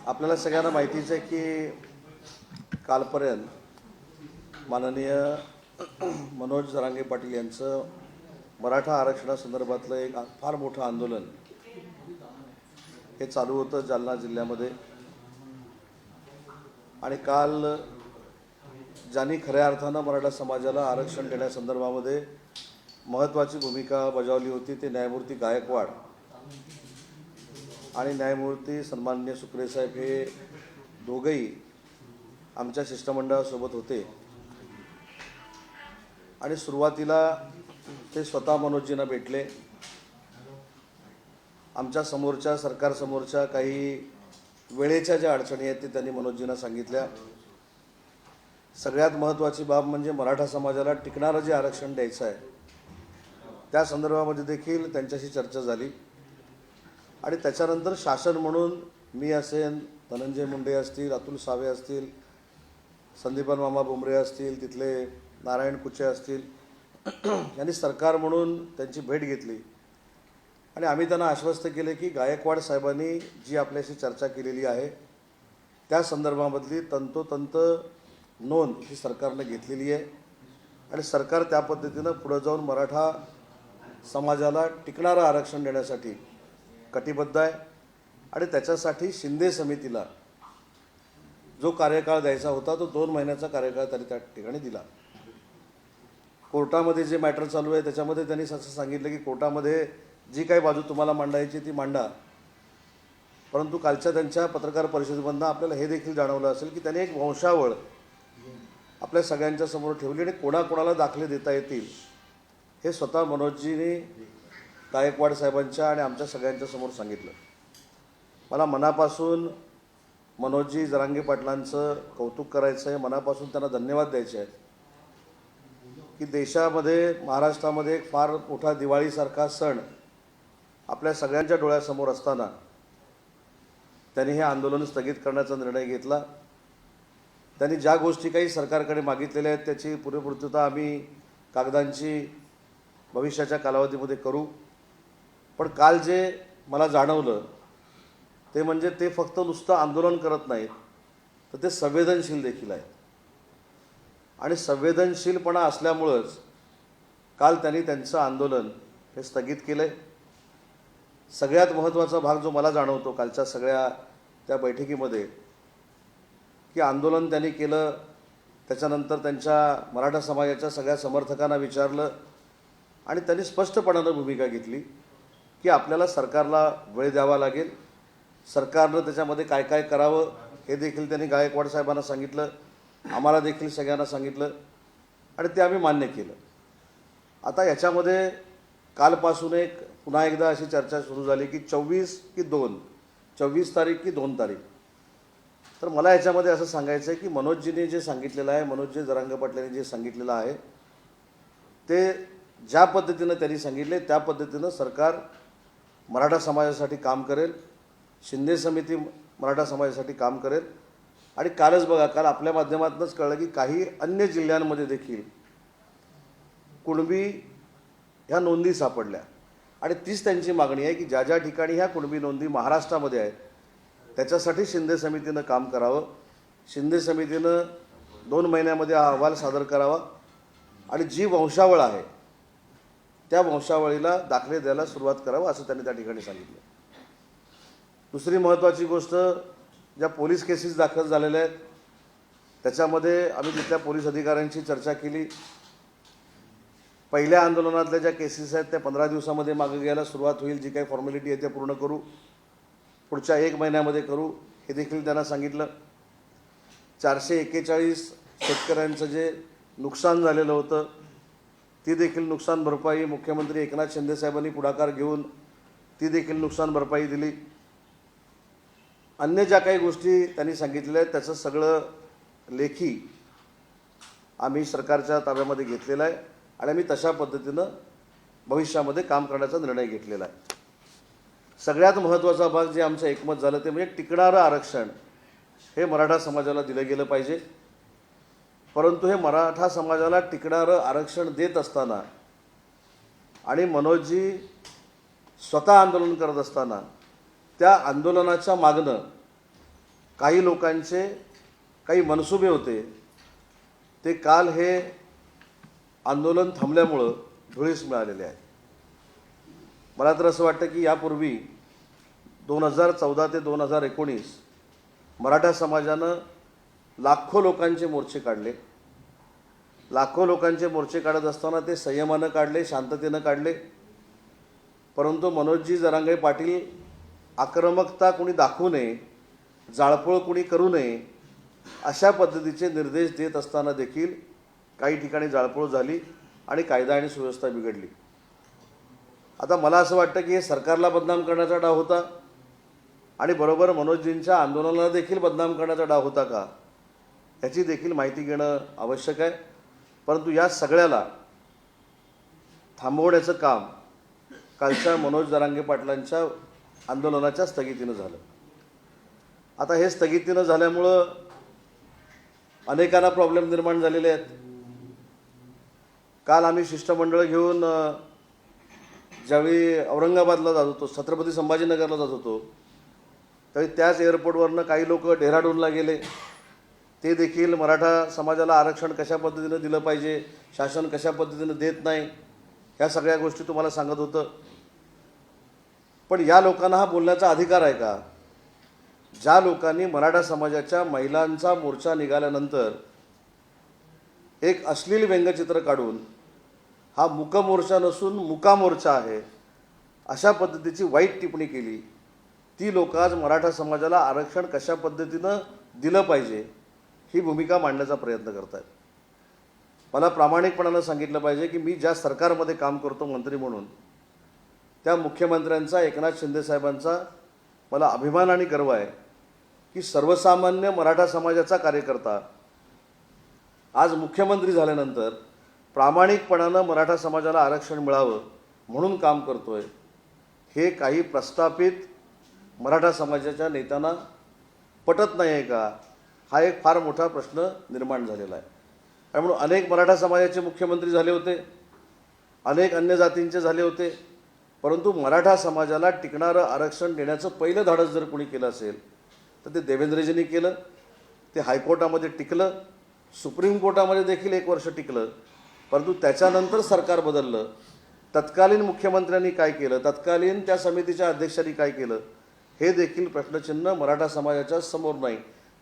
आपल्याला सगळ्यांना माहितीच आहे की कालपर्यंत माननीय मनोज जरांगे पाटील यांचं मराठा आरक्षणासंदर्भातलं एक फार मोठं आंदोलन हे चालू होतं जालना जिल्ह्यामध्ये। आणि काल ज्यांनी खऱ्या अर्थानं मराठा समाजाला आरक्षण देण्यासंदर्भामध्ये महत्त्वाची भूमिका बजावली होती ते न्यायमूर्ती गायकवाड आणि न्यायमूर्ती सन्माननीय सुक्रे साहेब हे दोघेही आमच्या शिष्टमंडळासोबत होते। आणि सुरुवातीला ते स्वतः मनोजजींना भेटले। आमच्या समोरच्या सरकारसमोरच्या काही वेळेच्या ज्या अडचणी आहेत ते त्यांनी मनोजजींना सांगितल्या। सगळ्यात महत्त्वाची बाब म्हणजे मराठा समाजाला टिकणारं जे आरक्षण द्यायचं आहे त्या संदर्भामध्ये देखील त्यांच्याशी चर्चा झाली। आणि त्याच्यानंतर शासन म्हणून मी असेन, धनंजय मुंडे असतील, अतुल सावे असतील, संदीपान मामा बुमरे असतील, तिथले नारायण कुचे असतील यांनी सरकार म्हणून त्यांची भेट घेतली। आणि आम्ही त्यांना आश्वस्त केले की गायकवाड साहेबांनी जी आपल्याशी चर्चा केलेली आहे त्या संदर्भामधली तंतोतंत नोंद ही सरकारने घेतलेली आहे आणि सरकार त्या पद्धतीनं पुढे जाऊन मराठा समाजाला टिकणारं आरक्षण देण्यासाठी कटिबद्ध आहे। आणि त्याच्यासाठी शिंदे समितीला जो कार्यकाळ द्यायचा होता तो 2 महिन्याचा कार्यकाळ त्यांनी त्या ठिकाणी दिला। कोर्टामध्ये जे मॅटर चालू आहे त्याच्यामध्ये त्यांनी असं सांगितलं की कोर्टामध्ये जी काही बाजू तुम्हाला मांडायची ती मांडा, परंतु कालच्या त्यांच्या पत्रकार परिषदेमधून आपल्याला हे देखील जाणवलं असेल की त्यांनी एक वंशावळ आपल्या सगळ्यांच्या समोर ठेवली आणि कोणाकोणाला दाखले देता येतील हे स्वतः मनोजजींनी गायकवाड साहेबांच्या आणि आमच्या सगळ्यांच्या समोर सांगितलं। मला मनापासून मनोजजी जरांगे पाटलांचं कौतुक करायचं आहे, मनापासून त्यांना धन्यवाद द्यायचे आहेत की देशामध्ये महाराष्ट्रामध्ये एक फार मोठा दिवाळीसारखा सण आपल्या सगळ्यांच्या डोळ्यासमोर असताना त्यांनी हे आंदोलन स्थगित करण्याचा निर्णय घेतला। त्यांनी ज्या गोष्टी काही सरकारकडे मागितलेल्या आहेत त्याची पूर्तता आम्ही कागदांची भविष्याच्या कालावधीमध्ये करू। पण काल जे मला जाणवलं ते म्हणजे ते फक्त नुसतं आंदोलन करत नाहीत तर ते संवेदनशील देखील आहेत। आणि संवेदनशीलपणा असल्यामुळंच काल त्यांनी त्यांचं आंदोलन हे स्थगित केलं आहे। सगळ्यात महत्त्वाचा भाग जो मला जाणवतो कालच्या सगळ्या त्या बैठकीमध्ये की आंदोलन त्यांनी केलं, त्याच्यानंतर त्यांच्या मराठा समाजाच्या सगळ्या समर्थकांना विचारलं आणि त्यांनी स्पष्टपणानं भूमिका घेतली की आपल्याला सरकारला वेळ द्यावा लागेल, सरकारनं त्याच्यामध्ये काय काय करावं हे देखील त्यांनी गायकवाड साहेबांना सांगितलं, आम्हाला देखील सगळ्यांना सांगितलं आणि ते आम्ही मान्य केलं। आता याच्यामध्ये कालपासून एक पुन्हा एकदा अशी चर्चा सुरू झाली की 24 तारीख की 2 तारीख। तर मला याच्यामध्ये असं सांगायचं आहे की मनोजजींनी जे सांगितलेलं आहे, मनोजजी जरांगे पाटलांनी जे सांगितलेलं आहे ते ज्या पद्धतीनं त्यांनी सांगितले त्या पद्धतीनं सरकार मराठा समाजासाठी काम करेल, शिंदे समिती मराठा समाजासाठी काम करेल। आणि कालच बघा, काल आपल्या माध्यमातूनच कळलं की काही अन्य जिल्ह्यांमध्ये देखील कुणबी ह्या नोंदी सापडल्या आणि तीच त्यांची मागणी आहे की ज्या ज्या ठिकाणी ह्या कुणबी नोंदी महाराष्ट्रामध्ये आहेत त्याच्यासाठी शिंदे समितीनं काम करावं, शिंदे समितीनं 2 महिन्यामध्ये हा अहवाल सादर करावा आणि जी वंशावळ आहे त्या वंशावळीला दाखले द्यायला सुरुवात करावं असं त्यांनी त्या ठिकाणी सांगितलं। दुसरी महत्त्वाची गोष्ट, ज्या पोलीस केसेस दाखल झालेल्या आहेत त्याच्यामध्ये आम्ही तिथल्या पोलीस अधिकाऱ्यांशी चर्चा केली। पहिल्या आंदोलनातल्या ज्या केसेस आहेत त्या 15 दिवसामध्ये मागे घ्यायला सुरुवात होईल, जी काही फॉर्मॅलिटी आहे ते पूर्ण करू, पुढच्या 1 महिन्यामध्ये करू हे देखील त्यांना सांगितलं। 441 शेतकऱ्यांचं जे नुकसान झालेलं होतं ती देखील नुकसान भरपाई मुख्यमंत्री एकनाथ शिंदे साहेबांनी पुढाकार घेऊन ती देखील नुकसान भरपाई दिली। अन्य ज्या काही गोष्टी त्यांनी सांगितलेल्या आहेत त्याचं सगळं लेखी आम्ही सरकारच्या ताब्यामध्ये घेतलेलं आहे आणि आम्ही तशा पद्धतीनं भविष्यामध्ये काम करण्याचा निर्णय घेतलेला आहे। सगळ्यात महत्त्वाचा भाग जे आमचं एकमत झालं ते म्हणजे टिकणारं आरक्षण हे मराठा समाजाला दिलं गेलं पाहिजे। परंतु हे मराठा समाजाला टिकणारं आरक्षण देत असताना आणि मनोजजी स्वतः आंदोलन करत असताना त्या आंदोलनाच्या मागणं काही लोकांचे काही मनसुबे होते ते काल हे आंदोलन थांबल्यामुळं धुळीस मिळालेले आहेत. मला तर असं वाटतं की यापूर्वी 2014 ते 2019 मराठा समाजानं लाखो लोकांचे मोर्चे काढले. लाखो लोकांचे मोर्चे काढत असताना ते संयमानं काढले, शांततेनं काढले. परंतु मनोजजी जरांगे पाटील आक्रमकता कोणी दाखवू नये, जाळपोळ कोणी करू नये अशा पद्धतीचे निर्देश देत असताना देखील काही ठिकाणी जाळपोळ झाली आणि कायदा आणि सुव्यवस्था बिघडली. आता मला असं वाटतं की हे सरकारला बदनाम करण्याचा डाव होता आणि बरोबर मनोजजींच्या आंदोलनाला देखील बदनाम करण्याचा डाव होता का, याची देखील माहिती घेणं आवश्यक आहे. परंतु या सगळ्याला थांबवण्याचं काम कालच्या मनोज जरांगे पाटलांच्या आंदोलनाच्या स्थगितीनं झालं. आता हे स्थगितीनं झाल्यामुळं अनेकांना प्रॉब्लेम निर्माण झालेले आहेत. काल आम्ही शिष्टमंडळ घेऊन ज्यावेळी औरंगाबादला जात होतो, छत्रपती संभाजीनगरला जात होतो, त्यावेळी त्याच एअरपोर्टवरनं काही लोक डेहराडूनला गेले. ते देखील मराठा समाजाला आरक्षण कशा पद्धतीनं दिलं पाहिजे, शासन कशा पद्धतीनं देत नाही, ह्या सगळ्या गोष्टी तुम्हाला सांगत होतं. पण या लोकांना हा बोलण्याचा अधिकार आहे का? ज्या लोकांनी मराठा समाजाच्या महिलांचा मोर्चा निघाल्यानंतर एक अश्लील व्यंगचित्र काढून हा मूक मोर्चा नसून मुका मोर्चा आहे अशा पद्धतीची वाईट टिप्पणी केली, ती लोक आज मराठा समाजाला आरक्षण कशा पद्धतीनं दिलं पाहिजे ही भूमिका मांडण्याचा प्रयत्न करत आहेत. मला प्रामाणिकपणानं सांगितलं पाहिजे की मी ज्या सरकारमध्ये काम करतो मंत्री म्हणून, त्या मुख्यमंत्र्यांचा, एकनाथ शिंदेसाहेबांचा मला अभिमान आणि गर्व आहे की सर्वसामान्य मराठा समाजाचा कार्यकर्ता आज मुख्यमंत्री झाल्यानंतर प्रामाणिकपणानं मराठा समाजाला आरक्षण मिळावं म्हणून काम करतोय. हे काही प्रस्थापित मराठा समाजाच्या नेत्यांना पटत नाही आहे का, हा एक फार मोठा प्रश्न निर्माण झालेला आहे. त्यामुळे अनेक मराठा समाजाचे मुख्यमंत्री झाले होते, अनेक अन्य जातींचे झाले होते, परंतु मराठा समाजाला टिकणारं आरक्षण देण्याचं पहिलं धाडस जर कोणी केलं असेल तर ते देवेंद्रजींनी केलं. ते हायकोर्टामध्ये टिकलं, सुप्रीम कोर्टामध्ये देखील 1 वर्ष टिकलं. परंतु त्याच्यानंतर सरकार बदललं. तत्कालीन मुख्यमंत्र्यांनी काय केलं, तत्कालीन त्या समितीच्या अध्यक्षांनी काय केलं, हे देखील प्रश्नचिन्ह मराठा समाजाच्या समोर नाही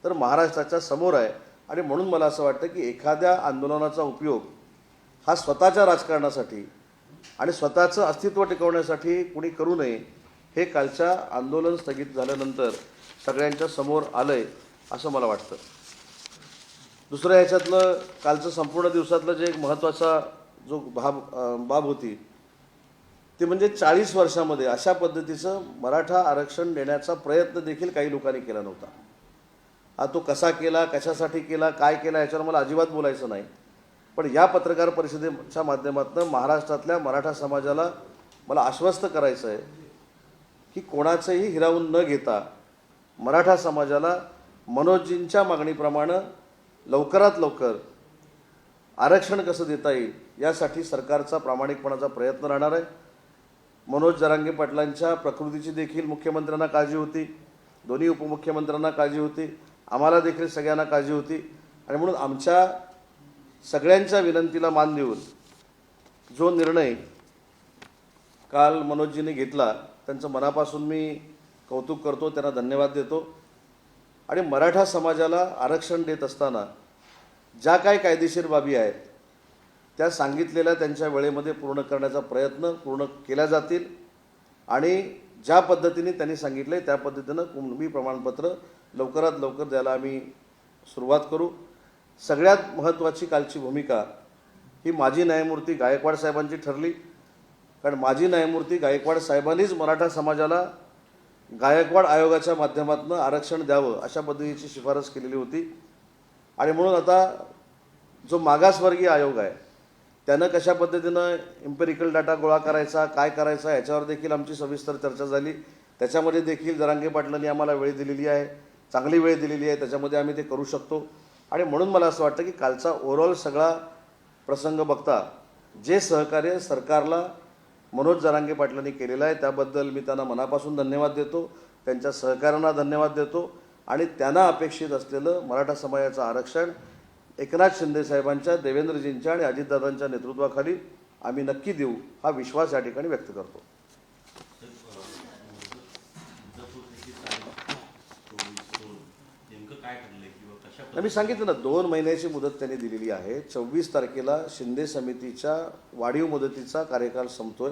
तर महाराष्ट्राच्या समोर आहे. आणि म्हणून मला असं वाटतं की एखाद्या आंदोलनाचा उपयोग हा स्वतःच्या राजकारणासाठी आणि स्वतःचं अस्तित्व टिकवण्यासाठी कोणी करू नये, हे कालच्या आंदोलन स्थगित झाल्यानंतर सगळ्यांच्या समोर आलं आहे असं मला वाटतं. दुसरं ह्याच्यातलं कालचं संपूर्ण दिवसातलं जे एक महत्त्वाचा जो बाब होती ते म्हणजे 40 वर्षामध्ये अशा पद्धतीचं मराठा आरक्षण देण्याचा प्रयत्न देखील काही लोकांनी केला नव्हता. तो कसा केला, कशासाठी केला, काय केला याच्यावर मला अजिबात बोलायचं नाही. पण या पत्रकार परिषदेच्या माध्यमातून महाराष्ट्रातल्या मराठा समाजाला मला आश्वस्त करायचं आहे की कोणाचंही हिरावून न घेता मराठा समाजाला मनोजजींच्या मागणीप्रमाणे लवकरात लवकर आरक्षण कसं देता येईल यासाठी सरकारचा प्रामाणिकपणाचा प्रयत्न राहणार आहे. मनोज जरांगे पाटलांच्या प्रकृतीची देखील मुख्यमंत्र्यांना काळजी होती, दोन्ही उपमुख्यमंत्र्यांना काळजी होती, आम्हाला देखील सगळ्यांना काळजी होती. आणि म्हणून आमच्या सगळ्यांच्या विनंतीला मान देऊन जो निर्णय काल मनोजजींनी घेतला त्यांचं मनापासून मी कौतुक करतो, त्यांना धन्यवाद देतो. आणि मराठा समाजाला आरक्षण देत असताना ज्या काही कायदेशीर बाबी आहेत त्या सांगितलेल्या त्यांच्या वेळेमध्ये पूर्ण करण्याचा प्रयत्न पूर्ण केल्या जातील. आणि ज्या पद्धतीने त्यांनी सांगितलं आहे त्या पद्धतीनं कुणबी प्रमाणपत्र लवकरात लवकर द्यायला आम्ही सुरुवात करू. सगळ्यात महत्त्वाची कालची भूमिका ही माजी न्यायमूर्ती गायकवाड साहेबांची ठरली, कारण माजी न्यायमूर्ती गायकवाड साहेबांनीच मराठा समाजाला गायकवाड आयोगाच्या माध्यमातून आरक्षण द्यावं अशा पद्धतीची शिफारस केलेली होती. आणि म्हणून आता जो मागासवर्गीय आयोग आहे त्यानं कशा पद्धतीनं एम्पेरिकल डाटा गोळा करायचा, काय करायचा याच्यावर देखील आमची सविस्तर चर्चा झाली. त्याच्यामध्ये देखील जरांगे पाटलांनी आम्हाला वेळ दिलेली आहे, चांगली वेळ दिलेली आहे, त्याच्यामध्ये आम्ही ते करू शकतो. आणि म्हणून मला असं वाटतं की कालचा ओव्हरऑल सगळा प्रसंग बघता जे सहकार्य सरकारला मनोज जरांगे पाटलांनी केलेलं आहे त्याबद्दल मी त्यांना मनापासून धन्यवाद देतो, त्यांच्या सहकार्यांना धन्यवाद देतो. आणि त्यांना अपेक्षित असलेलं मराठा समाजाचं आरक्षण एकनाथ शिंदे साहेबांच्या, देवेंद्रजींच्या आणि अजितदादांच्या नेतृत्वाखाली आम्ही नक्की देऊ, हा विश्वास या ठिकाणी व्यक्त करतो. मी सांगितलं ना, 2 महिन्याची मुदत त्यांनी दिलेली आहे. 24 तारखेला शिंदे समितीच्या वाढीव मुदतीचा कार्यकाल संपतोय.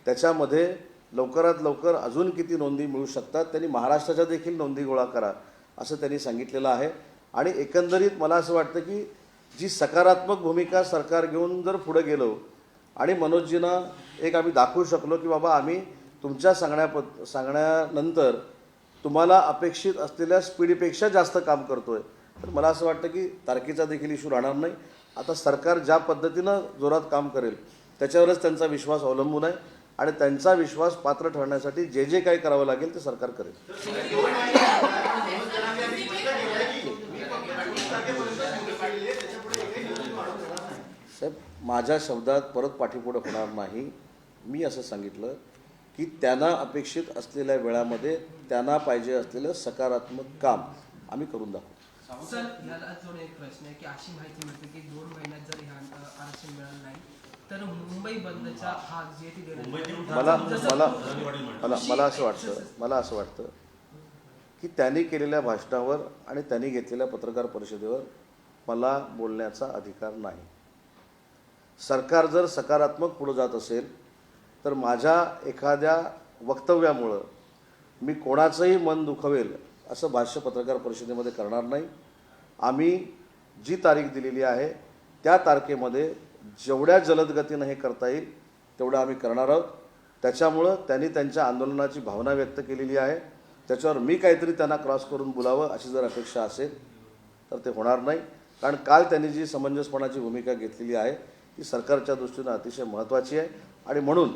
त्याच्यामध्ये लवकरात लवकर अजून किती नोंदी मिळू शकतात त्यांनी महाराष्ट्राच्या देखील नोंदी गोळा करा असं त्यांनी सांगितलेलं आहे. आणि एकंदरीत मला असं वाटतं की जी सकारात्मक भूमिका सरकार घेऊन जर पुढे गेलो आणि मनोजजींना एक आम्ही दाखवू शकलो की बाबा आम्ही तुमच्या सांगण्यानंतर तुम्हाला अपेक्षित असलेल्या स्पीडपेक्षा जास्त काम करतोय, तर मला असं वाटतं की तारखेचा देखील इश्यू राहणार नाही. आता सरकार ज्या पद्धतीनं जोरात काम करेल त्याच्यावरच त्यांचा विश्वास अवलंबून आहे आणि त्यांचा विश्वास पात्र ठरण्यासाठी जे जे काही करावं लागेल ते सरकार करेल. साहेब, माझ्या शब्दात परत पाठीपुढे होणार नाही. मी असं सांगितलं की त्यांना अपेक्षित असलेल्या वेळामध्ये त्यांना पाहिजे असलेलं सकारात्मक काम आम्ही करून दाखवू. सर, याला जोडून एक प्रश्न आहे की अशी माहिती मिळते की 2 महिन्यात जर आरक्षण मिळालं नाही तर मुंबई बंदचा हा जे मला असं वाटतं की त्यांनी केलेल्या भाषणावर आणि त्यांनी घेतलेल्या पत्रकार परिषदेवर मला बोलण्याचा अधिकार नाही. सरकार जर सकारात्मक पुढे जात असेल तर माझ्या एखाद्या वक्तव्यामुळं मी कोणाचंही मन दुखवेल असं भाष्य पत्रकार परिषदेमध्ये करणार नाही. आम्ही जी तारीख दिलेली आहे त्या तारखेमध्ये जेवढ्या जलद गतीनं हे करता येईल तेवढं आम्ही करणार आहोत. त्याच्यामुळं त्यांनी त्यांच्या आंदोलनाची भावना व्यक्त केलेली आहे. त्याच्यावर मी काहीतरी त्यांना क्रॉस करून बोलावं अशी जर अपेक्षा असेल तर ते होणार नाही. कारण काल त्यांनी जी समंजसपणाची भूमिका घेतलेली आहे ती सरकारच्या दृष्टीनं अतिशय महत्त्वाची आहे. आणि म्हणून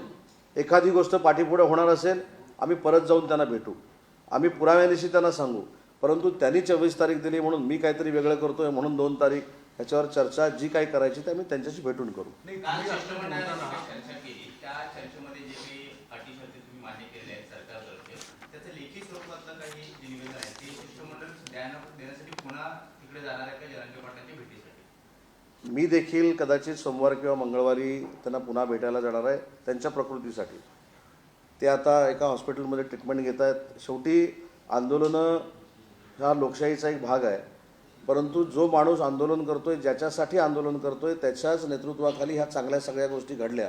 एखादी गोष्ट पाठीपुढे होणार असेल आम्ही परत जाऊन त्यांना भेटू, आम्ही पुराव्यानिशी त्यांना सांगू. परंतु त्यांनी 24 तारीख दिली म्हणून मी काहीतरी वेगळं करतोय म्हणून 2 तारीख, ह्याच्यावर चर्चा जी काही करायची ते आम्ही त्यांच्याशी भेटून करू. मी देखील कदाचित सोमवार किंवा मंगळवारी त्यांना पुन्हा भेटायला जाणार आहे त्यांच्या प्रकृतीसाठी. ते आता एका हॉस्पिटलमध्ये ट्रीटमेंट घेत आहेत. शेवटी आंदोलनं हा लोकशाहीचा एक भाग आहे. परंतु जो माणूस आंदोलन करतोय, ज्याच्यासाठी आंदोलन करतोय त्याच्याच नेतृत्वाखाली ह्या चांगल्या सगळ्या गोष्टी घडल्या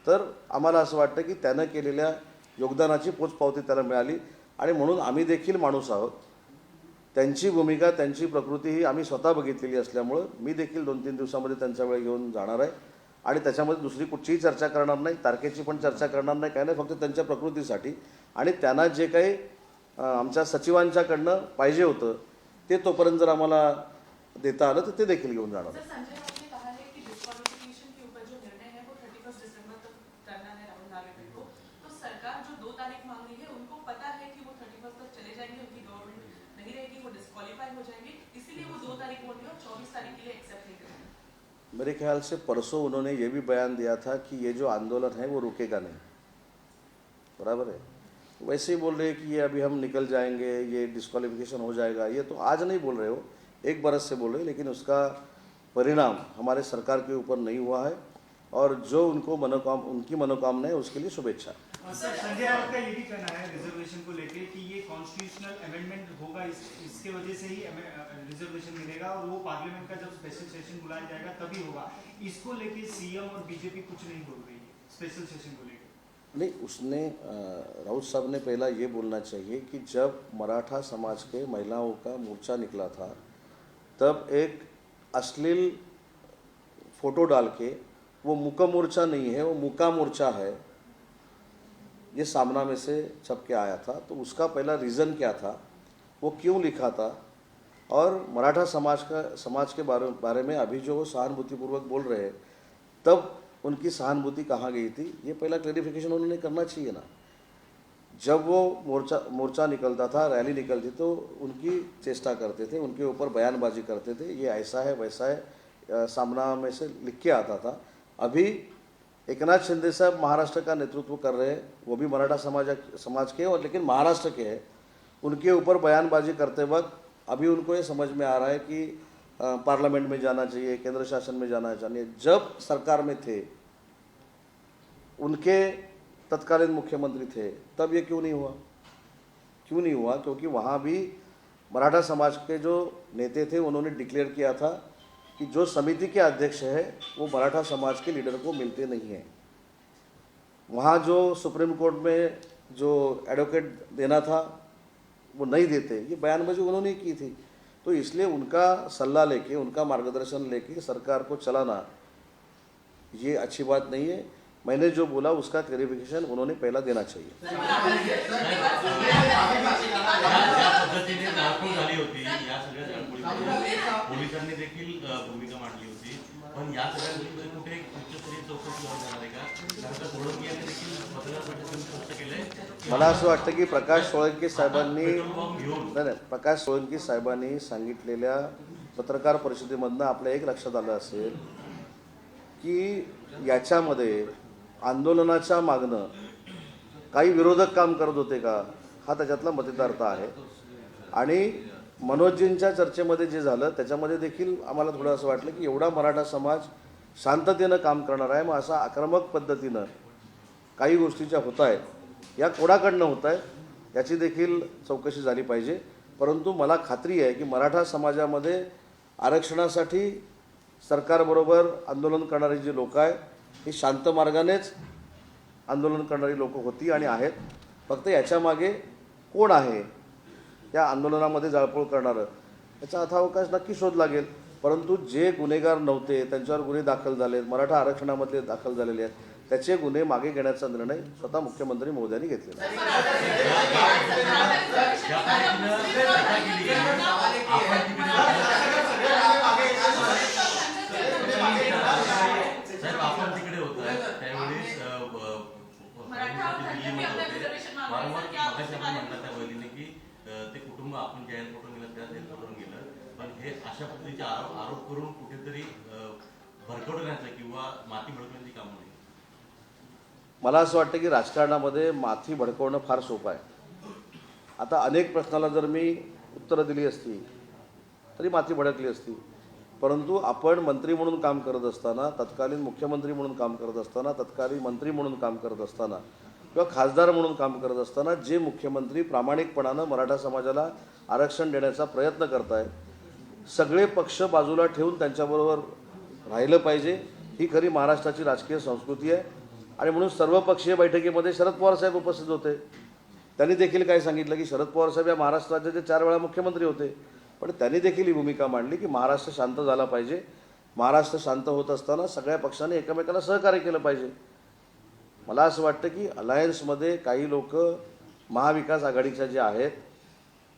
तर आम्हाला असं वाटतं की त्यानं केलेल्या योगदानाची पोचपावती त्याला मिळाली. आणि म्हणून आम्ही देखील माणूस आहोत. त्यांची भूमिका, त्यांची प्रकृती ही आम्ही स्वतः बघितलेली असल्यामुळं मी देखील 2-3 दिवसामध्ये त्यांचा वेळ घेऊन जाणार आहे आणि त्याच्यामध्ये दुसरी कुठचीही चर्चा करणार नाही, तारखेची पण चर्चा करणार नाही, काय नाही, फक्त त्यांच्या प्रकृतीसाठी आणि त्यांना जे काही आमच्या सचिवांच्याकडनं पाहिजे होतं ते तोपर्यंत जर आम्हाला देता आलं तर ते देखील घेऊन जाणार. मेरे ख्याल से परसों उन्होंने ये भी बयान दिया था कि ये जो आंदोलन है वो रुकेगा नहीं. बराबर है. वैसे ही बोल रहे हैं कि ये अभी हम निकल जाएंगे, ये डिस्क्वालिफिकेशन हो जाएगा. ये तो आज नहीं बोल रहे हो, 1 बरस से बोल रहे हैं, लेकिन उसका परिणाम हमारे सरकार के ऊपर नहीं हुआ है और जो उनकी मनोकामना है उसके लिए शुभेच्छा. सर, संजय राउत का ये भी कहना है रिजर्वेशन को लेके कि ये कॉन्स्टिट्यूशनल अमेंडमेंट होगा, इसके वजह से ही रिजर्वेशन मिलेगा और वो पार्लियामेंट का जब स्पेशल सेशन बुलाया जाएगा तभी होगा. इसको लेके सीएम और बीजेपी कुछ नहीं बोल रही है स्पेशल सेशन को लेकर. नहीं, उसने राउत साहब ने पहला ये बोलना चाहिए कि जब मराठा समाज के महिलाओं का मोर्चा निकला था तब एक अश्लील फोटो डाल के वो मुका मोर्चा नहीं है वो मुका मोर्चा है ये सामना में से छप के आया था. तो उसका पहला रीज़न क्या था, वो क्यों लिखा था और मराठा समाज के बारे में अभी जो वो सहानुभूतिपूर्वक बोल रहे हैं तब उनकी सहानुभूति कहाँ गई थी, ये पहला क्लैरिफिकेशन उन्होंने करना चाहिए ना. जब वो मोर्चा निकलता था, रैली निकलती तो उनकी चेष्टा करते थे, उनके ऊपर बयानबाजी करते थे, ये ऐसा है वैसा है, सामना में से लिख के आता था. अभी एकनाथ शिंदे साहब महाराष्ट्र का नेतृत्व कर रहे हैं, वो भी मराठा समाज के और लेकिन महाराष्ट्र के हैं उनके ऊपर बयानबाजी करते वक्त अभी उनको ये समझ में आ रहा है कि पार्लियामेंट में जाना चाहिए, केंद्र शासन में जाना चाहिए। जब सरकार में थे, उनके तत्कालीन मुख्यमंत्री थे, तब ये क्यों नहीं हुआ? क्यों नहीं हुआ? क्योंकि वहाँ भी मराठा समाज के जो नेते थे उन्होंने डिक्लेयर किया था कि जो समिति के अध्यक्ष है वो मराठा समाज के लीडर को मिलते नहीं हैं। वहाँ जो सुप्रीम कोर्ट में जो एडवोकेट देना था वो नहीं देते, ये बयानबाजी उन्होंने की थी। तो इसलिए उनका सलाह लेके, उनका मार्गदर्शन लेके सरकार को चलाना ये अच्छी बात नहीं है। मैंने जो बोला उसका क्लैरिफिकेशन उन्होंने पहला देना चाहिए। पद्धतीने जाळपोळ झाली होती, या सगळ्या जाळपोळीमध्ये पोलिसांनी देखील भूमिका मांडली होती, पण या सगळ्यांमध्ये कुठे उच्चस्तरीय चौकशी होणार आहे का? कारण का सोळंकी यांनी देखील पत्रकार परिषदेत स्पष्ट केलंय मला असं वाटतं की प्रकाश सोळंकी साहेबांनी पेट्रोल बॉम्ब घेऊन नाही, प्रकाश सोळंकी साहेबांनी सांगितलेल्या पत्रकार परिषदेमधनं आपल्या एक लक्षात आलं असेल की याच्यामध्ये आंदोलनाच्या मागणं काही विरोधक काम करत होते का, हा त्याच्यातला मतितार्थ आहे। आणि मनोजजींच्या चर्चेमध्ये जे झालं त्याच्यामध्ये देखील आम्हाला थोडं असं वाटलं की एवढा मराठा समाज शांततेनं काम करणार आहे, मग असा आक्रमक पद्धतीनं काही गोष्टीच्या होत आहेत, या कोणाकडनं होत आहे याची देखील चौकशी झाली पाहिजे। परंतु मला खात्री आहे की मराठा समाजामध्ये आरक्षणासाठी सरकारबरोबर आंदोलन करणारी जी लोक आहेत ही शांत मार्गानेच आंदोलन करणारी लोक होती आणि आहेत। फक्त याच्या मागे कोण आहे या आंदोलनामध्ये जाळपोळ करणारं याचा अथावकाश नक्की शोध लागेल। परंतु जे गुन्हेगार नव्हते त्यांच्यावर गुन्हे दाखल झालेत, मराठा आरक्षणामध्ये दाखल झालेले आहेत, त्याचे गुन्हे मागे घेण्याचा निर्णय स्वतः मुख्यमंत्री महोदयांनी घेतलेला आहे। साहेब आपण तिकडे होता त्यावेळेस दिल्लीमध्ये होते, वारंवार मगाशी आपण म्हणला त्या वहिनीने की ते कुटुंब आपण ज्या एअरपोर्टवर गेलं त्या एअरपोर्टवर गेलं, पण हे अशा पद्धतीचे आरोप करून कुठेतरी भरकवण्याचं किंवा माती भडकवण्याची कामं नाही। मला असं वाटतं की राजकारणामध्ये माथी भडकवणं फार सोपं आहे। आता अनेक प्रश्नाला जर मी उत्तरं दिली असती तरी माथी भडकली असती, परंतु आपण मंत्री म्हणून काम करत असताना, तत्कालीन मुख्यमंत्री म्हणून काम करत असताना, तत्कालीन मंत्री म्हणून काम करत असताना किंवा खासदार म्हणून काम करत असताना जे मुख्यमंत्री प्रामाणिकपणानं मराठा समाजाला आरक्षण देण्याचा प्रयत्न करत आहेत, सगळे पक्ष बाजूला ठेवून त्यांच्याबरोबर राहिलं पाहिजे, ही खरी महाराष्ट्राची राजकीय संस्कृती आहे। आणि म्हणून सर्वपक्षीय बैठकीमध्ये शरद पवार साहेब उपस्थित होते। त्यांनी देखील काय सांगितलं की शरद पवार साहेब या महाराष्ट्र राज्याचे 4 वेळा मुख्यमंत्री होते, पण त्यांनी देखील ही भूमिका मांडली की महाराष्ट्र शांत झाला पाहिजे, महाराष्ट्र शांत होत असताना सगळ्या पक्षांनी एकमेकाला सहकार्य केलं पाहिजे। मला असं वाटतं की अलायन्समध्ये काही लोक महाविकास आघाडीच्या जे आहेत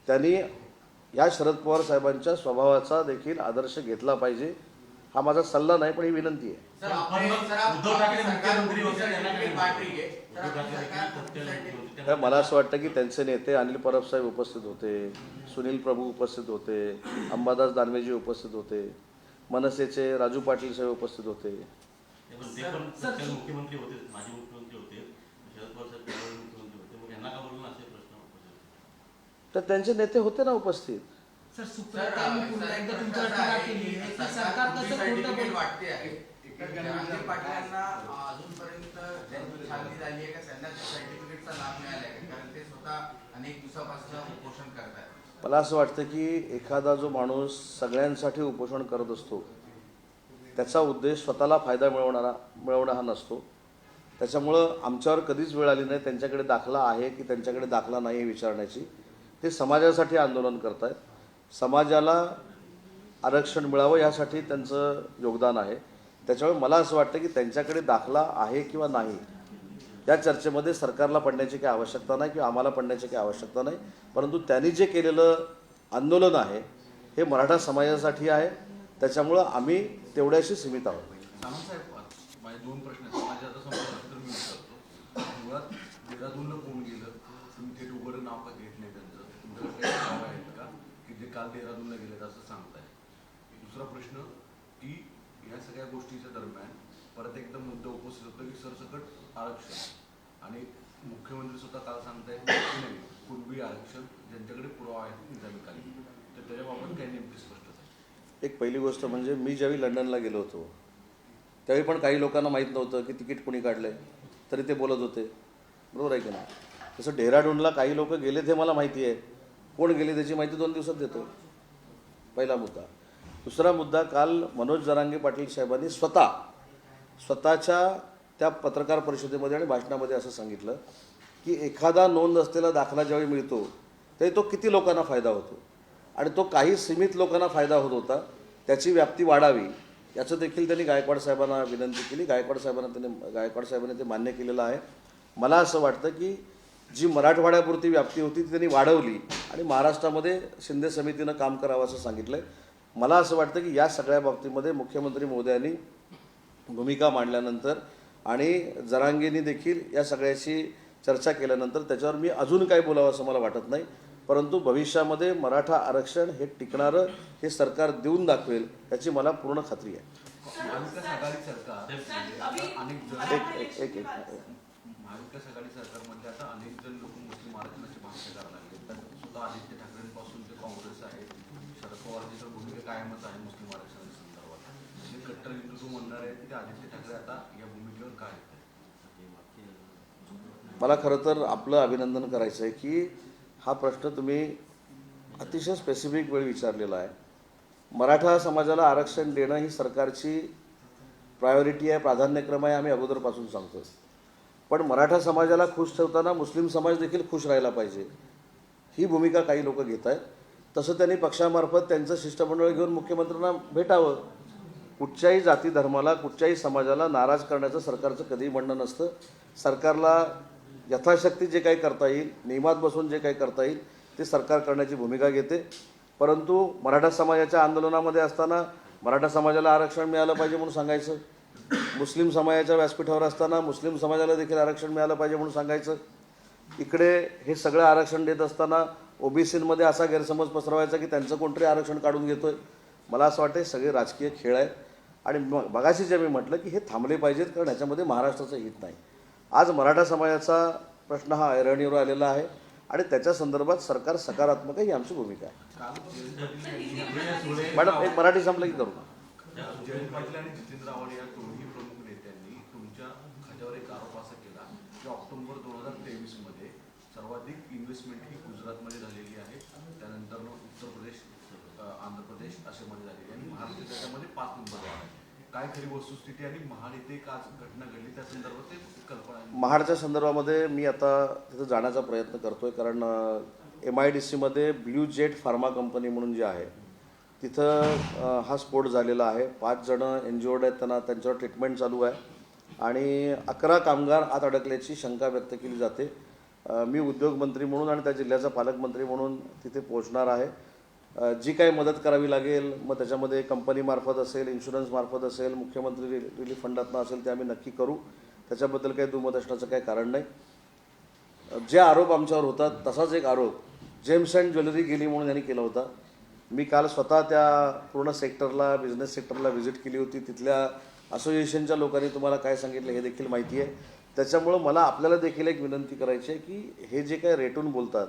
त्यांनी या शरद पवार साहेबांच्या स्वभावाचा देखील आदर्श घेतला पाहिजे। हा माझा सल्ला नाही पण ही विनंती आहे। उद्धव ठाकरे मुख्यमंत्री होते त्यांना काय वाटते? उद्धव ठाकरे देखील मुख्यमंत्री तर मला असं वाटतं की त्यांचे नेते अनिल परब साहेब उपस्थित होते, सुनील प्रभू उपस्थित होते, अंबादास दानवेजी उपस्थित होते, मनसेचे राजू पाटील साहेब उपस्थित होते। ते पण तत्कालीन मुख्यमंत्री होते, माजी मुख्यमंत्री होते, शरद पवार साहेब त्यावेळी मुख्यमंत्री होते, मग यांना का बोलून असे प्रश्न उपस्थित? तर त्यांचे नेते होते ना उपस्थित। सर सुप्रियाताईंनी पुन्हा एकदा तुमच्यावर टीका केली आहे की सरकार कसं खोटं बोलतं? वाटते आहे जरांगे पाटलांना अजूनपर्यंत त्यांची छाननी झाली आहे का, त्यांना सर्टिफिकेटचा लाभ मिळाला आहे का? कारण ते स्वतः अनेक दिवसापासून उपोषण करतात। मला असं वाटतं की एखादा जो माणूस सगळ्यांसाठी उपोषण करत असतो त्याचा उद्देश स्वतःला फायदा मिळवणं हा नसतो। त्याच्यामुळं आमच्यावर कधीच वेळ आली नाही त्यांच्याकडे दाखला आहे की त्यांच्याकडे दाखला नाही हे विचारण्याची। ते समाजासाठी आंदोलन करत आहेत, समाजाला आरक्षण मिळावं यासाठी त्यांचं योगदान आहे। त्याच्यामुळे मला असं वाटतं की त्यांच्याकडे दाखला आहे किंवा नाही या चर्चेमध्ये सरकारला पडण्याची काही आवश्यकता नाही किंवा आम्हाला पडण्याची काही आवश्यकता नाही, परंतु त्यांनी जे केलेलं आंदोलन आहे हे मराठा समाजासाठी आहे, त्याच्यामुळं आम्ही तेवढ्याशी सीमित आहोत। साहेब माझे 2 प्रश्न आहेत। माझ्या आता समोर तर मी विचारतो, मुळात देहरादूनला कोण गेलं, तुम्ही ते उघडं नाव का घेत नाही त्यांचं, तुमच्याकडे काही नावं आहेत का की जे काल देहरादूनला गेलेत असं सांगताय? दुसरा प्रश्न की या सगळ्या गोष्टीच्या दरम्यान परत एकदा मुद्दा उपस्थित होतो की सरसकट आरक्षण, आणि मुख्यमंत्री स्वतः काल सांगतायत की नाही, पूर्वी आरक्षण ज्यांच्याकडे पुरावा आहे ते निजामी कालीन, तर त्याच्याबाबत काही नेमकी स्पष्टता आहे? एक पहिली गोष्ट म्हणजे मी ज्यावेळी लंडनला गेलो होतो त्यावेळी पण काही लोकांना माहीत नव्हतं की तिकीट कोणी काढलं आहे, तरी ते बोलत होते, बरोबर आहे की नाही? तसं डेहराडूनला काही लोक गेले ते मला माहिती आहे, कोण गेले त्याची माहिती 2 दिवसात देतो. पहिला मुद्दा. दुसरा मुद्दा, काल मनोज जरांगे पाटील साहेबांनी स्वतःच्या त्या पत्रकार परिषदेमध्ये आणि भाषणामध्ये असं सांगितलं की एखादा नोंद असलेला दाखला ज्यावेळी मिळतो त्यावेळी तो किती लोकांना फायदा होतो आणि तो काही सीमित लोकांना फायदा होत होता, त्याची व्याप्ती वाढावी याचं देखील त्यांनी गायकवाड साहेबांना विनंती केली. गायकवाड साहेबांनी ते मान्य केलेलं आहे. मला असं वाटतं की जी मराठवाड्यापुरती व्याप्ती होती ती त्यांनी वाढवली आणि महाराष्ट्रामध्ये शिंदे समितीनं काम करावं असं सांगितलं आहे. मला असं वाटतं की या सगळ्या बाबतीमध्ये मुख्यमंत्री महोदयांनी भूमिका मांडल्यानंतर आणि जरांगेंनी देखील या सगळ्याशी चर्चा केल्यानंतर त्याच्यावर मी अजून काय बोलावं असं मला वाटत नाही. परंतु भविष्यामध्ये मराठा आरक्षण हे टिकणारं हे सरकार देऊन दाखवेल याची मला पूर्ण खात्री आहे. महाविकास आघाडी सरकार आता अनेक जण महाविकास आघाडी सरकारमध्ये आता अनेक जण लोक मुस्लिम आरक्षणाची भाष्य करायला लागले. तर सुद्धा आदित्य ठाकरेंपासून जे काँग्रेस आहे, शरद पवारची तर भूमिका कायमच आहे मुस्लिम आरक्षणाच्या संदर्भात. जे कट्टर हिंदुत्व म्हणणार आहेत ते आदित्य ठाकरे आता या भूमिकेवर काय आहेत? मला खरं तर आपलं अभिनंदन करायचं आहे की हा प्रश्न तुम्ही अतिशय स्पेसिफिक वेळ विचारलेला आहे. मराठा समाजाला आरक्षण देणं ही सरकारची प्रायोरिटी आहे, प्राधान्यक्रम आहे, आम्ही अगोदरपासून सांगतो. पण मराठा समाजाला खुश ठेवताना मुस्लिम समाज देखील खुश राहायला पाहिजे ही भूमिका काही लोक घेत आहेत. तसं त्यांनी पक्षामार्फत त्यांचं शिष्टमंडळ घेऊन मुख्यमंत्र्यांना भेटावं. कुठच्याही जाती धर्माला, कुठच्याही समाजाला नाराज करण्याचं सरकारचं कधीही म्हणणं नसतं. सरकारला यथाशक्ती जे काही करता येईल, नियमात बसून जे काही करता येईल ते सरकार करण्याची भूमिका घेते. परंतु मराठा समाजाच्या आंदोलनामध्ये असताना मराठा समाजाला आरक्षण मिळालं पाहिजे म्हणून सांगायचं, मुस्लिम समाजाच्या व्यासपीठावर असताना मुस्लिम समाजाला देखील आरक्षण मिळालं पाहिजे म्हणून सांगायचं, इकडे हे सगळं आरक्षण देत असताना ओबीसीमध्ये असा गैरसमज पसरवायचा की त्यांचं कोणतरी आरक्षण काढून घेतोय. मला असं वाटतं सगळे राजकीय खेळ आहेत आणि मगाशी जे मी म्हटलं की हे थांबले पाहिजेत, कारण ह्याच्यामध्ये महाराष्ट्राचं हित नाही. आज मराठा समाजाचा प्रश्न हा ऐरणीवर आलेला आहे आणि त्याच्या संदर्भात सरकार सकारात्मक आहे ही आमची भूमिका आहे. मॅडम एक मराठी संपलं की करू. जयंत पाटील आणि जितेंद्र आव्हाड या दोन्ही प्रमुख नेत्यांनी तुमच्या खात्यावर एक आरोप असा केला की ऑक्टोबर 2023 मध्ये सर्वाधिक इन्व्हेस्टमेंट ही गुजरातमध्ये झालेली आहे, त्यानंतर उत्तर प्रदेश, आंध्र प्रदेश असे मध्ये झालेली आहे आणि महाराष्ट्र त्याच्यामध्ये 5 नंबरवर आहे. काय खरी वस्तुस्थिती आणि महाड इथे एक आज घटना घडली त्या संदर्भात ते कल्पना आहे? महाडच्या संदर्भामध्ये मी आता तिथं जाण्याचा प्रयत्न करतोय, कारण MIDCमध्ये ब्ल्यू जेट फार्मा कंपनी म्हणून जी आहे तिथं हा स्फोट झालेला आहे. 5 जणं इंज्युअर्ड आहेत, त्यांच्यावर ट्रीटमेंट चालू आहे आणि 11 कामगार आत अडकल्याची शंका व्यक्त केली जाते. मी उद्योगमंत्री म्हणून आणि त्या जिल्ह्याचा पालकमंत्री म्हणून तिथे पोहोचणार आहे. जी काही मदत करावी लागेल मग त्याच्यामध्ये कंपनीमार्फत असेल, इन्शुरन्समार्फत असेल, मुख्यमंत्री रिलीफ फंडातनं असेल ते आम्ही नक्की करू. त्याच्याबद्दल काही दुमत असण्याचं काही कारण नाही. जे आरोप आमच्यावर होतात तसाच एक आरोप जेम्स अँड ज्वेलरी गेली म्हणून यांनी केला होता. मी काल स्वतः त्या पूर्ण सेक्टरला, बिझनेस सेक्टरला व्हिजिट केली होती. तिथल्या असोसिएशनच्या लोकांनी तुम्हाला काय सांगितलं हे देखील माहिती आहे. त्याच्यामुळं मला आपल्याला देखील एक विनंती करायची आहे की हे जे काही रेटून बोलतात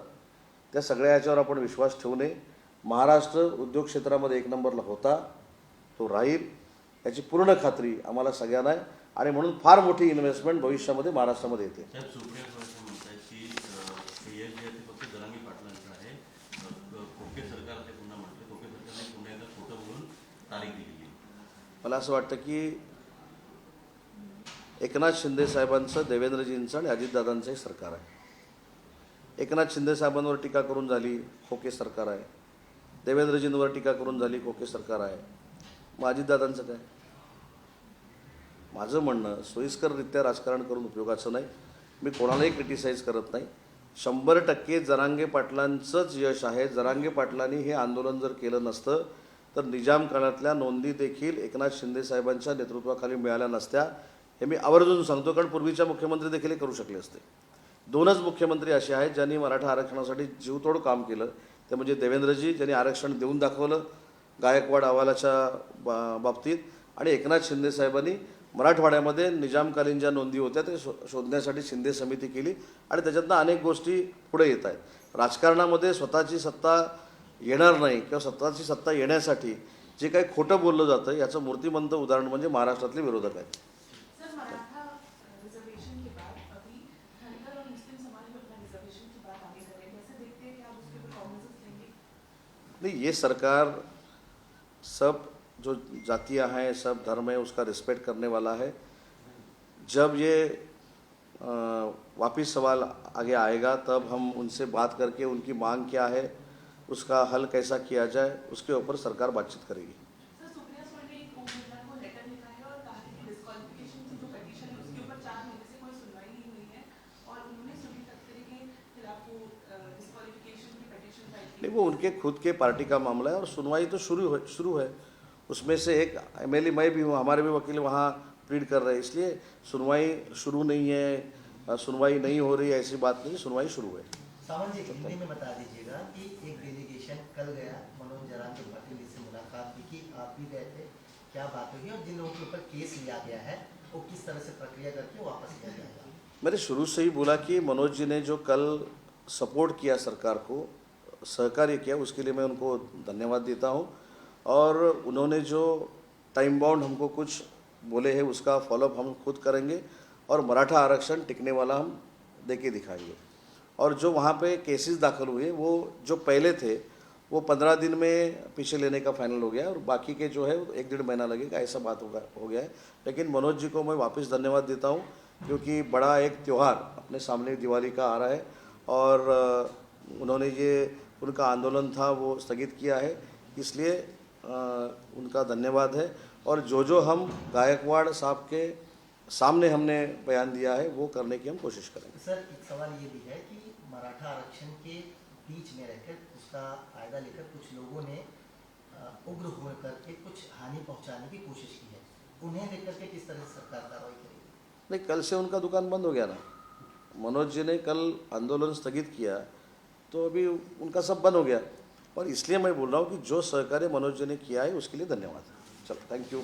त्या सगळ्या याच्यावर आपण विश्वास ठेवू नये. महाराष्ट्र उद्योग क्षेत्रामध्ये 1 नंबरला होता, तो राहील याची पूर्ण खात्री आम्हाला सगळ्यांना आहे आणि म्हणून फार मोठी इन्व्हेस्टमेंट भविष्यामध्ये महाराष्ट्रामध्ये येते. साहेब, सुप्रिया सुळे म्हणतात की श्रेय जे आहे ते फक्त जरांगे पाटलांचं आहे. खोके सरकार ते पुन्हा म्हटलं, खोके सरकारने पुन्हा एकदा खोटं बोलून तारीख दिलेली. मला असं वाटतं की एकनाथ शिंदे साहेबांचं, देवेंद्रजींचं आणि अजितदादांचंही सरकार आहे. एकनाथ शिंदे साहेबांवर टीका करून झाली, खोके सरकार आहे. देवेंद्रजींवर टीका करून झाली, खोके सरकार आहे. मग अजितदादांचं काय? माझं म्हणणं सोयीस्कररित्या राजकारण करून उपयोगाचं नाही. मी कोणालाही क्रिटिसाईज करत नाही. 100% जरांगे पाटलांचंच यश आहे. जरांगे पाटलांनी हे आंदोलन जर केलं नसतं तर निजाम काळातल्या नोंदी देखील एकनाथ शिंदे साहेबांच्या नेतृत्वाखाली मिळाल्या नसत्या. हे मी आवर्जून सांगतो, कारण पूर्वीच्या मुख्यमंत्री देखील हे करू शकले असते. 2च मुख्यमंत्री असे आहेत ज्यांनी मराठा आरक्षणासाठी जीवतोड काम केलं. ते म्हणजे देवेंद्रजी, ज्यांनी आरक्षण देऊन दाखवलं गायकवाड अहवालाच्या बाबतीत, आणि एकनाथ शिंदे साहेबांनी मराठवाड्यामध्ये निजामकालीन ज्या नोंदी होत्या ते शोधण्यासाठी शिंदे समिती केली आणि त्याच्यातनं अनेक गोष्टी पुढे येत आहेत. राजकारणामध्ये स्वतःची सत्ता येणार नाही किंवा स्वतःची सत्ता येण्यासाठी जे काही खोटं बोललं जातं याचं मूर्तिमंत उदाहरण म्हणजे महाराष्ट्रातले विरोधक आहेत. सर, मराठा रिजर्वेशन के बाद अभी धनगर और मुस्लिम समाज में अपना रिजर्वेशन की बात आगे कर रहे हैं, कैसे देखते हैं कि आप उसके ऊपर कॉग्निजेंस लेंगे? नहीं, ये सरकार सब जो जातियां हैं, सब धर्म है, उसका रिस्पेक्ट करने वाला है. जब ये वापस सवाल आगे आएगा तब हम उनसे बात करके उनकी मांग क्या है, उसका हल कैसा किया जाए, उसके ऊपर सरकार बातचीत करेगी. सर, सुप्रिया सुले ने एक उम्मीदवार को लेटर लिखा है और कहा है कि डिस्क्वालिफिकेशन की जो पिटीशन है उसके ऊपर 4 महीने से कोई सुनवाई नहीं हुई है और उन्होंने सुनील तटकरे के खिलाफ वो डिस्क्वालिफिकेशन की पिटीशन फाइल की. नहीं, वो उनके खुद के पार्टी का मामला है और सुनवाई तो शुरू है. उसमें से एक एमएलए मैं भी हूँ, हमारे भी वकील वहाँ प्लीड कर रहे हैं, इसलिए सुनवाई शुरू नहीं है, सुनवाई नहीं हो रही है ऐसी बात नहीं, सुनवाई शुरू है. सावंत जी, हिंदी में बता दीजिएगा कि एक डेलीगेशन कल गया मनोज जरान के पाटिल से मुलाकात भी की, आप भी गए थे, क्या बात हुई और जिन लोगों के ऊपर केस लिया गया है वो किस तरह से प्रक्रिया करके वापस लिया जाएगा? मैंने शुरू से ही बोला कि मनोज जी ने जो कल सपोर्ट किया सरकार को, सहकार्य किया, उसके लिए मैं उनको धन्यवाद देता हूँ. और उन्होंने जो टाइम बाउंड हमको कुछ बोले हैं उसका फॉलोअप हम खुद करेंगे और मराठा आरक्षण टिकने वाला हम दे के दिखाएंगे. और जो वहाँ पे केसेस दाखिल हुए वो जो पहले थे वो 15 दिन में पीछे लेने का फाइनल हो गया और बाकी के जो है 1-1.5 महीना लगेगा, ऐसा बात हो गया है. लेकिन मनोज जी को मैं वापस धन्यवाद देता हूँ क्योंकि बड़ा एक त्यौहार अपने सामने दिवाली का आ रहा है और उन्होंने ये उनका आंदोलन था वो स्थगित किया है, इसलिए उनका धन्यवाद है. और जो हम गायकवाड़ साहब के सामने हमने बयान दिया है वो करने की हम कोशिश करेंगे. सर, एक सवाल ये भी है कि मराठा आरक्षण के बीच में रहकर उसका फायदा लेकर कुछ लोगों ने उग्र होकर के कुछ हानि पहुंचाने की कोशिश की है, उन्हें लेकर के किस तरह से सरकार कार्रवाई करेगी? नहीं, कल से उनका दुकान बंद हो गया ना. मनोज जी ने कल आंदोलन स्थगित किया तो अभी उनका सब बंद हो गया. और इसलिए मैं बोल रहा हूँ कि जो सहकार्य मनोज जी ने किया है उसके लिए धन्यवाद. चलो, थँक्यू.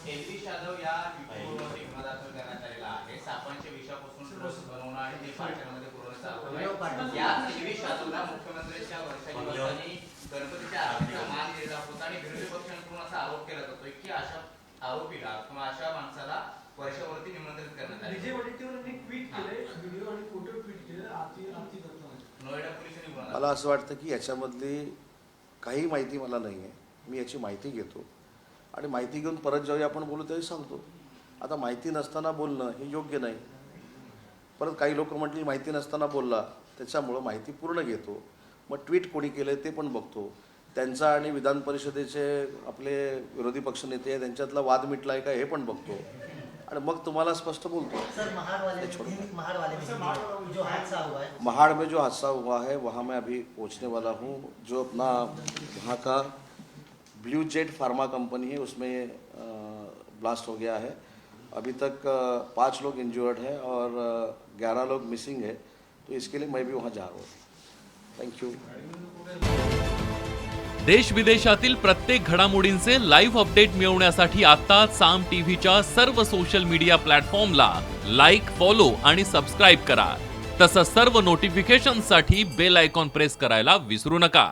एलवी जाधव या ट्विटरवरती गुन्हा दाखल करण्यात आलेला आहे. सापांच्या विषापासून ड्रग्स बनवणं आणि ते पार्ट्यांमध्ये पुरवण्याचा आरोप आहे. या एलवी जाधवला मुख्यमंत्र्यांच्या वर्षा दिवसांनी गणपतीच्या आरतीचा मान दिला होता आणि विरोधी पक्षांकडून असा आरोप केला जातोय की अशा आरोपीला किंवा अशा माणसाला वर्षावरती निमंत्रित करण्यात आले. विजय वडेट्टीवारांनी ट्विट केले, व्हिडिओ आणि फोटो ट्विट केले, आरती करतो. नोएडा पोलिसांनी गुन्हा मला असं वाटतं की याच्यामधली काही माहिती मला नाही आहे. मी याची माहिती घेतो आणि माहिती घेऊन परत जेव्हा आपण बोलू तेव्हा सांगतो. आता माहिती नसताना बोलणं हे योग्य नाही. परत काही लोक म्हटली माहिती नसताना बोलला, त्याच्यामुळं माहिती पूर्ण घेतो. मग ट्विट कोणी केलं ते पण बघतो. त्यांचा आणि विधान परिषदेचे आपले विरोधी पक्षनेते त्यांच्यातला वाद मिटला आहे का हे पण बघतो आणि मग तुम्हाला स्पष्ट बोलतो. सर, महाड़ वाले में जो हादसा हुआ है, महाड़ में जो हादसा हुआ है वहाँ मैं अभी पहुँचने वाला हूँ. जो अपना वहाँ का ब्लू जेट फार्मा कंपनी है उसमें ब्लास्ट हो गया है. अभी तक 5 लोग इंजर्ड हैं और 11 लोग मिसिंग है. तो इसके लिए मैं भी वहाँ जा रहा हूँ. Thank you. देश विदेशातील प्रत्येक घडामोडींचे लाईव्ह अपडेट मिळवण्यासाठी आता साम टीव्हीच्या सर्व सोशल मीडिया प्लॅटफॉर्मला लाईक, फॉलो आणि सबस्क्राईब करा. तसंच सर्व नोटिफिकेशनसाठी बेल आयकॉन प्रेस करायला विसरू नका.